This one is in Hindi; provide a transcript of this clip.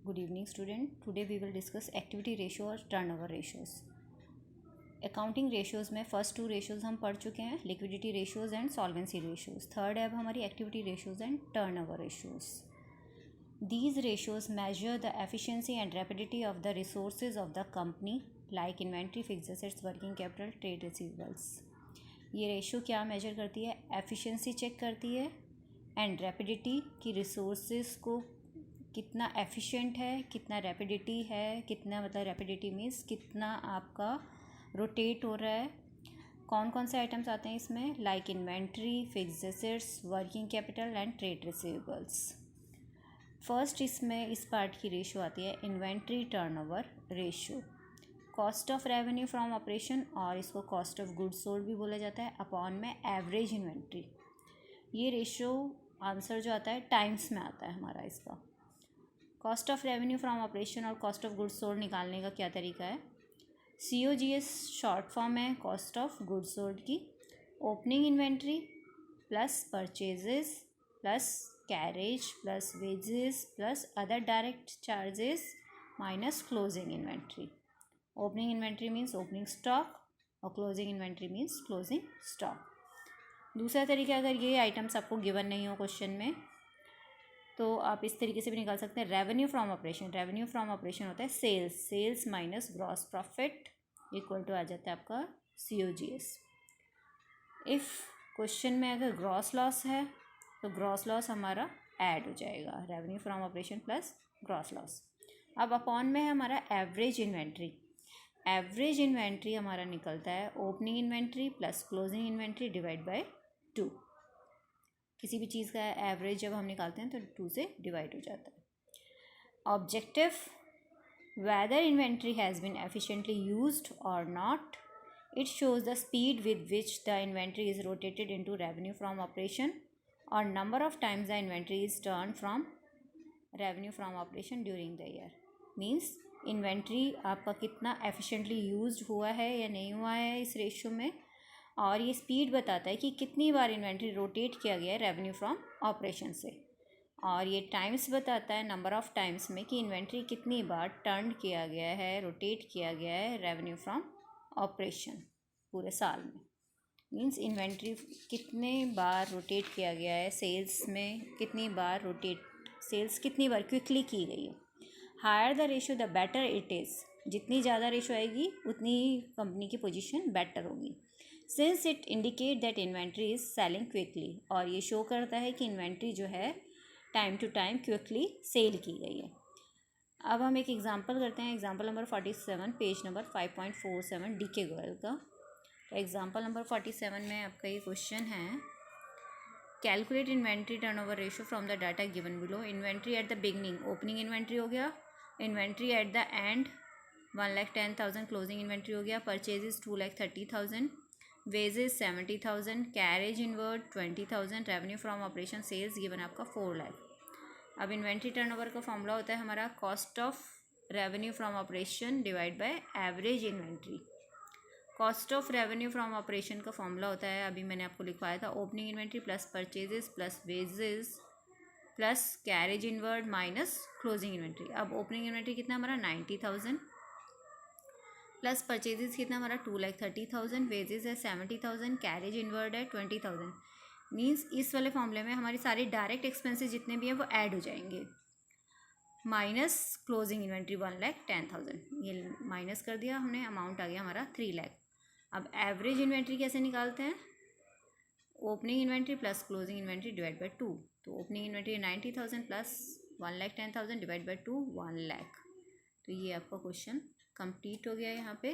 Good evening student. Today we will discuss activity ratio और turnover ratios. अकाउंटिंग रेशियोज़ में फर्स्ट टू रेशियोज़ हम पढ़ चुके हैं, liquidity ratios and solvency ratios. Third है अब हमारी activity ratios and turnover ratios. These ratios measure the efficiency and rapidity of the resources of the company like inventory, fixed assets, working capital, trade receivables. ये रेशियो क्या मेजर करती है? एफिशिएंसी चेक करती है एंड रैपिडिटी की रिसोर्सेज को कितना एफिशिएंट है, कितना रैपिडिटी है, कितना मतलब रैपिडिटी मीन्स कितना आपका रोटेट हो रहा है. कौन कौन से आइटम्स आते हैं इसमें? Like inventory, fixed assets, working capital and trade receivables. First इसमें इस पार्ट की रेशियो आती है inventory turnover ratio. Cost of revenue from operation और इसको कॉस्ट ऑफ गुड्स सोल्ड भी बोला जाता है अपॉन में एवरेज इन्वेंट्री. ये रेशियो आंसर जो आता है टाइम्स में आता है हमारा इसका. Cost of revenue from operation और कॉस्ट ऑफ गुड्स सोल्ड निकालने का क्या तरीका है? COGS शॉर्ट फॉर्म है कॉस्ट ऑफ गुड्स सोल्ड की. Opening inventory plus purchases plus carriage plus wages plus other direct charges minus closing inventory. Opening inventory means opening stock और closing inventory means closing stock. दूसरा तरीका, अगर ये आइटम्स आपको गिवन नहीं हो क्वेश्चन में तो आप इस तरीके से भी निकाल सकते हैं. Revenue from operation, revenue from operation होता है sales minus gross profit equal to आ जाता है आपका COGS. इफ़ क्वेश्चन में अगर ग्रॉस लॉस है तो ग्रॉस लॉस हमारा ऐड हो जाएगा, revenue from operation plus gross loss. अब अपॉन में है हमारा एवरेज इन्वेंट्री. एवरेज इन्वेंट्री हमारा निकलता है opening inventory plus closing inventory divide by 2. किसी भी चीज़ का एवरेज जब हम निकालते हैं तो 2 से डिवाइड हो जाता है. Objective, whether inventory has been efficiently used or not. It shows the speed with which the inventory is rotated into revenue from operation or number of times the inventory is turned from revenue from operation during the year. Means inventory आपका कितना efficiently used हुआ है या नहीं हुआ है इस रेशियो में, और ये स्पीड बताता है कि कितनी बार इन्वेंट्री रोटेट किया गया है रेवेन्यू फ्रॉम ऑपरेशन से, और ये टाइम्स बताता है नंबर ऑफ़ टाइम्स में कि इन्वेंट्री कितनी बार टर्न किया गया है, रोटेट किया गया है रेवेन्यू फ्रॉम ऑपरेशन पूरे साल में. मीन्स इन्वेंट्री कितने बार रोटेट किया गया है, सेल्स में कितनी बार रोटेट, सेल्स कितनी बार क्विकली की गई है. Higher the ratio the better it is. जितनी ज़्यादा रेशियो आएगी उतनी कंपनी की पोजीशन बेटर होगी. Since it indicate that inventory is selling quickly, और ये शो करता है कि इन्वेंट्री जो है time to time quickly sell की गई है. अब हम एक एग्जांपल करते हैं. Example number 47 page number 5.47 DK Goyal का. एग्जांपल नंबर 47 में आपका ये क्वेश्चन है, calculate inventory turnover ratio from the data given below. Inventory at the beginning, opening inventory हो गया. Inventory at the end 1,10,000, closing inventory हो गया. Purchases 2,30,000, wages 70,000, carriage inward 20,000, revenue from operation sales given आपका 4 लाख. अब इन्वेंट्री टर्नओवर का फॉर्मूला होता है हमारा cost of revenue from operation divide by average inventory. Cost of revenue from operation का फॉर्मूला होता है, अभी मैंने आपको लिखवाया था, opening inventory plus purchases plus wages plus carriage inward minus closing inventory. अब ओपनिंग इन्वेंट्री कितना हमारा 90,000 प्लस परचेजेस कितना हमारा 2,30,000, वेजेस है 70,000, कैरेज इनवर्ड है 20,000. मीन्स इस वाले फॉर्मूले में हमारी सारी डायरेक्ट एक्सपेंसेस जितने भी हैं वो ऐड हो जाएंगे, माइनस क्लोजिंग इन्वेंट्री 1,10,000. ये माइनस कर दिया हमने, अमाउंट आ गया हमारा 3 लाख. अब एवरेज इन्वेंट्री कैसे निकालते हैं? Opening inventory plus closing inventory divide by 2. तो opening inventory 90,000 plus 1,10,000 divide by 2 1 lakh. तो ये आपका क्वेश्चन कंप्लीट हो गया यहाँ पे.